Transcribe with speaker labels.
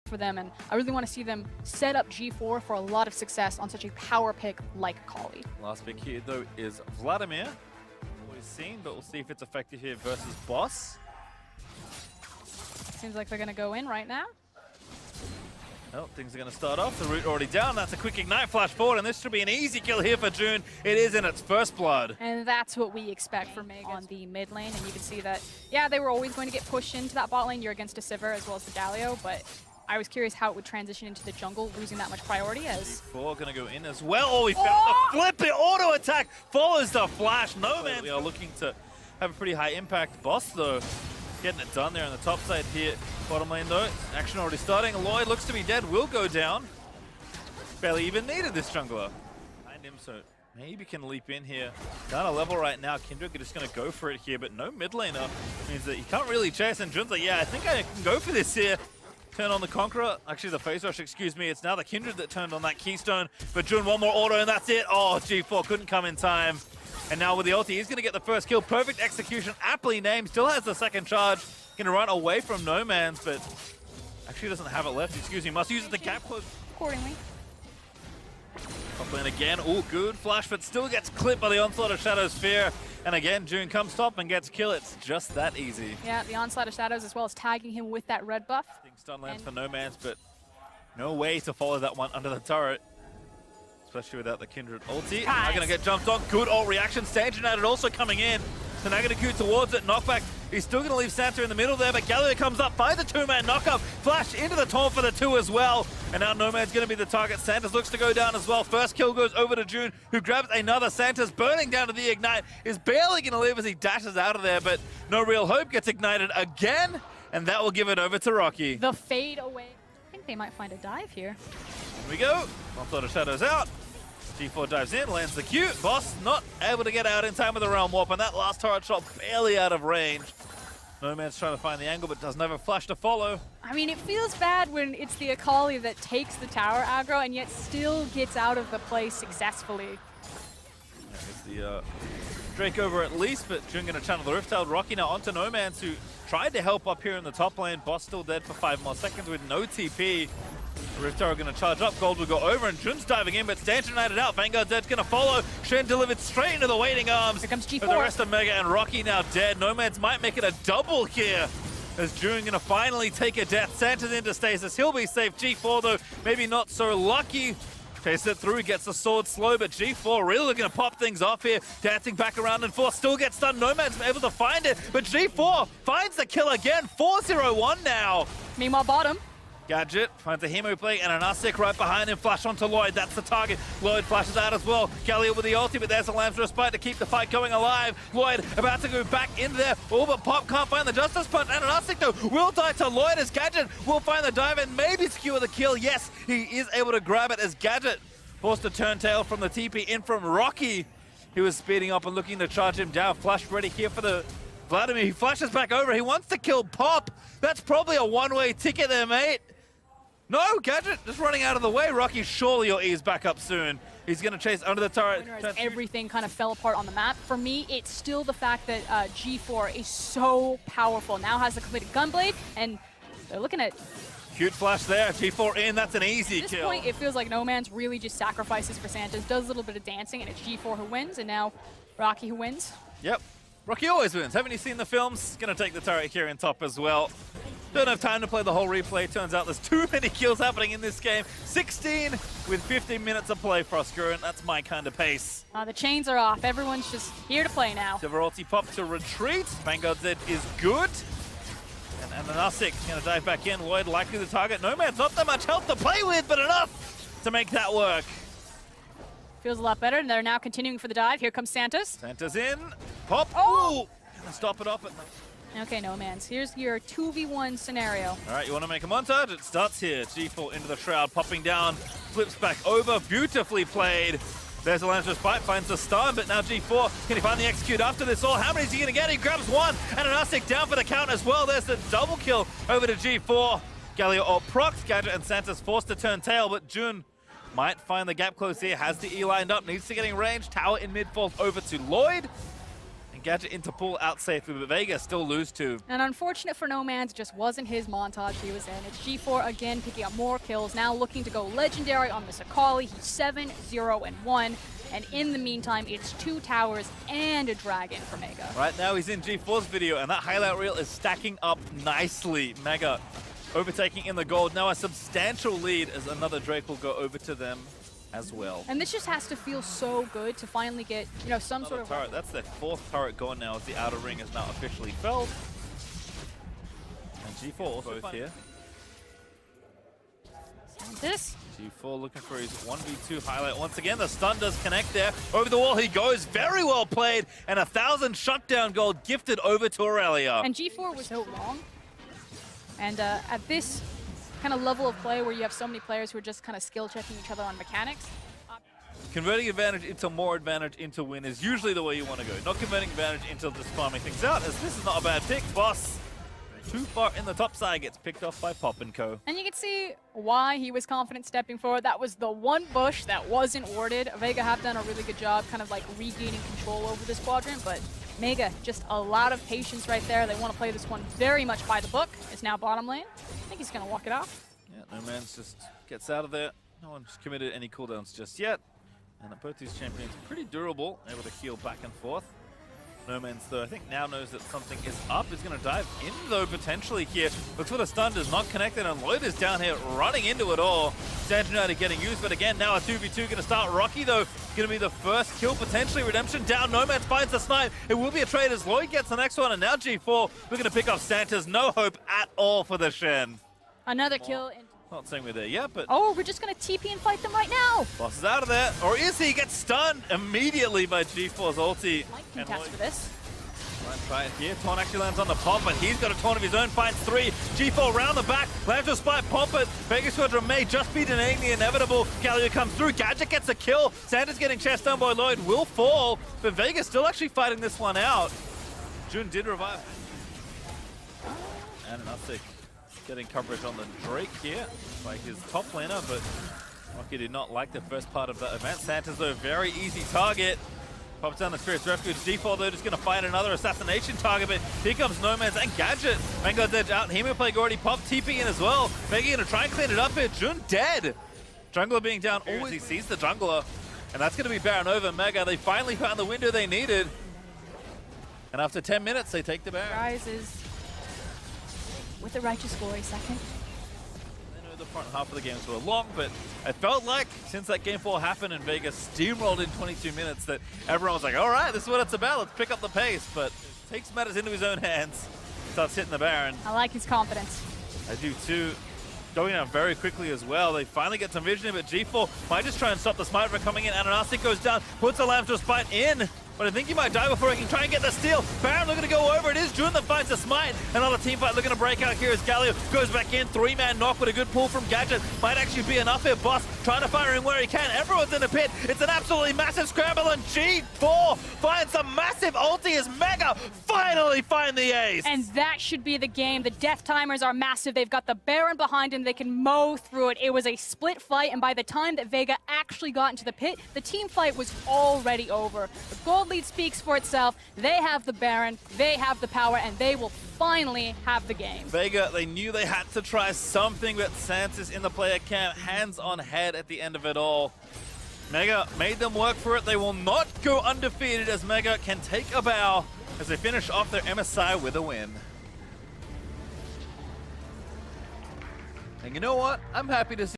Speaker 1: for them, and I really want to see them set up G4 for a lot of success on such a power pick like Kali.
Speaker 2: Last pick here, though, is Vladimir. What we've seen, but we'll see if it's effective here versus Boss.
Speaker 1: Seems like they're going to go in right now.
Speaker 2: Well, things are going to start off. The root already down. That's a quick ignite flash forward, and this should be an easy kill here for June. It is in its first blood.
Speaker 1: And that's what we expect from Vega on the mid lane, and you can see that, yeah, they were always going to get pushed into that bot lane. You're against a Sivir as well as the Galio, but I was curious how it would transition into the jungle, losing that much priority as...
Speaker 2: G4 going to go in as well. Oh, we found the flip it. Auto attack follows the flash. No man. We are looking to have a pretty high impact. Boss, though, getting it done there on the top side here. Bottom lane, though, action already starting. Lloyd looks to be dead, will go down. Barely even needed this jungler. Behind him, so maybe can leap in here. Down a level right now. Kindred just going to go for it here, but no mid laner. Means that he can't really chase, and Jun's like, yeah, I think I can go for this here. Turn on the Conqueror. Actually, the Phase Rush, excuse me. It's now the Kindred that turned on that Keystone. But Jun, one more auto, and that's it. Oh, G4 couldn't come in time. And now with the ulti, he's going to get the first kill. Perfect execution, aptly named. Still has the second charge. Going to run away from No Man's, but actually doesn't have it left. Excuse me, must use it to gap close.
Speaker 1: Accordingly.
Speaker 2: Top lane again. Oh, good flash, but still gets clipped by the onslaught of Shadow's Fear. And again, June comes top and gets kill. It's just that easy.
Speaker 1: Yeah, the onslaught of Shadows as well as tagging him with that red buff.
Speaker 2: Stun lands for No Man's, but no way to follow that one under the turret. Especially without the Kindred ulti. Now going to get jumped on. Good ult reaction. Stage United also coming in. So now going to queue towards it. Knockback. He's still going to leave Santa in the middle there, but Galio comes up, finds a two-man knockup. Flash into the taunt for the two as well. And now No Man's going to be the target. Santa's looks to go down as well. First kill goes over to June, who grabs another. Santa's burning down to the ignite. Is barely going to live as he dashes out of there, but no real hope. Gets ignited again, and that will give it over to Rocky.
Speaker 1: The fade away. I think they might find a dive here.
Speaker 2: Here we go. Onslaught of Shadows out. G4 dives in, lands the Q. Boss not able to get out in time with the Realm Warp, and that last turret shot barely out of range. No Man's trying to find the angle, but doesn't have a flash to follow.
Speaker 1: I mean, it feels bad when it's the Akali that takes the tower aggro and yet still gets out of the play successfully.
Speaker 2: Yeah, it's the Drake over at least, but June going to channel the Rift-Tailed Rocky now onto No Man's, who tried to help up here in the top lane. Boss still dead for 5 more seconds with no TP. Rift Tower going to charge up, Gold will go over, and Jun's diving in, but Stanch United out. Vanguard's dead, going to follow. Shen delivered straight into the waiting arms.
Speaker 1: Here comes G4.
Speaker 2: With the rest of Mega and Rocky now dead. No Man's might make it a double here, as Jun going to finally take a death. Santa's into stasis, he'll be safe. G4 though, maybe not so lucky. Chase it through, gets the sword slow, but G4 really looking to pop things off here. Dancing back around and forth, still gets stunned. No Man's able to find it, but G4 finds the kill again. 4-0-1 now.
Speaker 1: Meanwhile, bottom.
Speaker 2: Gadget finds a Hemo play and an Usyk right behind him. Flash onto Lloyd, that's the target. Lloyd flashes out as well. Galio with the ulti, but there's a Lamb's Respite to keep the fight going alive. Lloyd about to go back in there. Oh, but Pop can't find the Justice Punch, and an Usyk though will die to Lloyd as Gadget will find the dive and maybe secure the kill. Yes, he is able to grab it as Gadget forced to turn tail from the TP in from Rocky. He was speeding up and looking to charge him down. Flash ready here for the Vladimir. He flashes back over. He wants to kill Pop. That's probably a one-way ticket there, mate. No, Gadget just running out of the way. Rocky, surely you'll ease back up soon. He's going to chase under the turret.
Speaker 1: Everything kind of fell apart on the map. For me, it's still the fact that G4 is so powerful. Now has the completed Gunblade, and they're looking at...
Speaker 2: Cute flash there. G4 in. That's an easy kill.
Speaker 1: At this point, it feels like No Man's really just sacrifices for Santas, does a little bit of dancing, and it's G4 who wins, and now Rocky who wins.
Speaker 2: Yep. Rocky always wins. Haven't you seen the films? Going to take the turret here in top as well. Don't have time to play the whole replay. Turns out there's too many kills happening in this game. 16 with 15 minutes of play, Frostgurn. That's my kind of pace.
Speaker 1: The chains are off. Everyone's just here to play now.
Speaker 2: Silveralty pop to retreat. Vanguard's Zed is good. And an Usyk going to dive back in. Lloyd likely the target. No Man's not that much health to play with, but enough to make that work.
Speaker 1: Feels a lot better, and they're now continuing for the dive. Here comes Santa's.
Speaker 2: Santa's in. Pop.
Speaker 1: Oh!
Speaker 2: Gonna stop it off at
Speaker 1: Okay, No Man's. Here's your 2v1 scenario.
Speaker 2: All right, you want to make a montage? It starts here. G4 into the Shroud, popping down, flips back over. Beautifully played. There's a Lance Respite, finds the stun, but now G4, can he find the execute after this all? How many is he going to get? He grabs one, and an Usyk down for the count as well. There's the double kill over to G4. Galio ult procs, Gadget and Santa's forced to turn tail, but Jun might find the gap close here, has the E lined up, needs to get in range. Tower in mid falls over to Lloyd. And Gadget into pull out safely, but Vega still lose 2.
Speaker 1: And unfortunate for Noman's, just wasn't his montage he was in. It's G4 again picking up more kills, now looking to go legendary on Mr. Kali. He's 7-0-1. And in the meantime, it's 2 towers and a dragon for Mega.
Speaker 2: Right now he's in G4's video, and that highlight reel is stacking up nicely. Mega overtaking in the gold. Now a substantial lead as another Drake will go over to them as well.
Speaker 1: And this just has to feel so good to finally get, you know, some sort of
Speaker 2: turret. That's their 4th turret gone now as the outer ring is now officially felled. And G4 also both here.
Speaker 1: This
Speaker 2: G4 looking for his 1v2 highlight. Once again, the stun does connect there. Over the wall he goes. Very well played. And 1,000 shutdown gold gifted over to Aurelia.
Speaker 1: And G4 was so long. And at this kind of level of play where you have so many players who are just kind of skill checking each other on mechanics.
Speaker 2: Converting advantage into more advantage into win is usually the way you want to go. Not converting advantage into just farming things out, as this is not a bad pick. Boss, too far in the top side, gets picked off by Pop & Co.
Speaker 1: And you can see why he was confident stepping forward. That was the one bush that wasn't warded. Vega have done a really good job kind of like regaining control over this quadrant, but Mega, just a lot of patience right there. They want to play this one very much by the book. It's now bottom lane. I think he's going to walk it off.
Speaker 2: Yeah, Noman's just gets out of there. No one's committed any cooldowns just yet. And both these champions are pretty durable, able to heal back and forth. Noman's, though, I think now knows that something is up. He's going to dive in, though, potentially here. Looks for the stun, does not connect it, and Lloyd is down here running into it all. Sand United getting used, but again, now a 2v2 going to start. Rocky, though, going to be the first kill, potentially. Redemption down, Nomad finds the snipe. It will be a trade as Lloyd gets the next one, and now G4 looking to pick off Santa's. No hope at all for the Shen.
Speaker 1: Another kill.
Speaker 2: Not saying we're there yet, but...
Speaker 1: Oh, we're just going to TP and fight them right now.
Speaker 2: Boss is out of there. Or is he? Gets stunned immediately by G4's ulti.
Speaker 1: Mike can test for this.
Speaker 2: Try it here. Taunt actually lands on the Pop, but he's got a taunt of his own. Finds 3. G4 round the back. Lands to spike Pop it. Vega Squadron may just be denying the inevitable. Galio comes through. Gadget gets a kill. Santa's getting chest down by Lloyd. Will fall, but Vega's still actually fighting this one out. Jun did revive. And Nusik getting coverage on the Drake here by his top laner, but Rocky did not like the first part of that event. Santa's, though, very easy target. Pops down the Spirit's Refuge. G4, though, just going to find another assassination target, but here comes Noman's and Gadget. Vanguard's edge out. Hemoplague already popped, TP in as well. Vega going to try and clean it up here. Jun dead. Jungler being down always. He sees the jungler, and that's going to be Baron over. Mega, they finally found the window they needed. And after 10 minutes, they take the Baron.
Speaker 1: Rises with a righteous glory second.
Speaker 2: I know the front half of the games were long, but it felt like since that game 4 happened and Vegas steamrolled in 22 minutes that everyone was like, all right, this is what it's about. Let's pick up the pace. But takes matters into his own hands. Starts hitting the Baron.
Speaker 1: I like his confidence.
Speaker 2: I do too. Going down very quickly as well. They finally get some vision, but G4 might just try and stop the smite from coming in. Ananastic goes down, puts a lamp to a spite in. But I think he might die before he can try and get the steal. Baron looking to go over. It is Jun that finds the smite. Another team fight looking to break out here as Galio goes back in. 3-man knock with a good pull from Gadget. Might actually be enough here. Boss trying to fire in where he can. Everyone's in the pit. It's an absolutely massive scramble, and G4 finds a massive ulti as Mega finally find the ace.
Speaker 1: And that should be the game. The death timers are massive. They've got the Baron behind him. They can mow through it. It was a split fight, and by the time that Vega actually got into the pit, the team fight was already over. The gold lead speaks for itself. They have the Baron, they have the power, and they will finally have the game.
Speaker 2: Vega, they knew they had to try something, but Santa's in the player camp, hands on head at the end of it all. Mega made them work for it. They will not go undefeated as Mega can take a bow as they finish off their MSI with a win. And you know what? I'm happy to see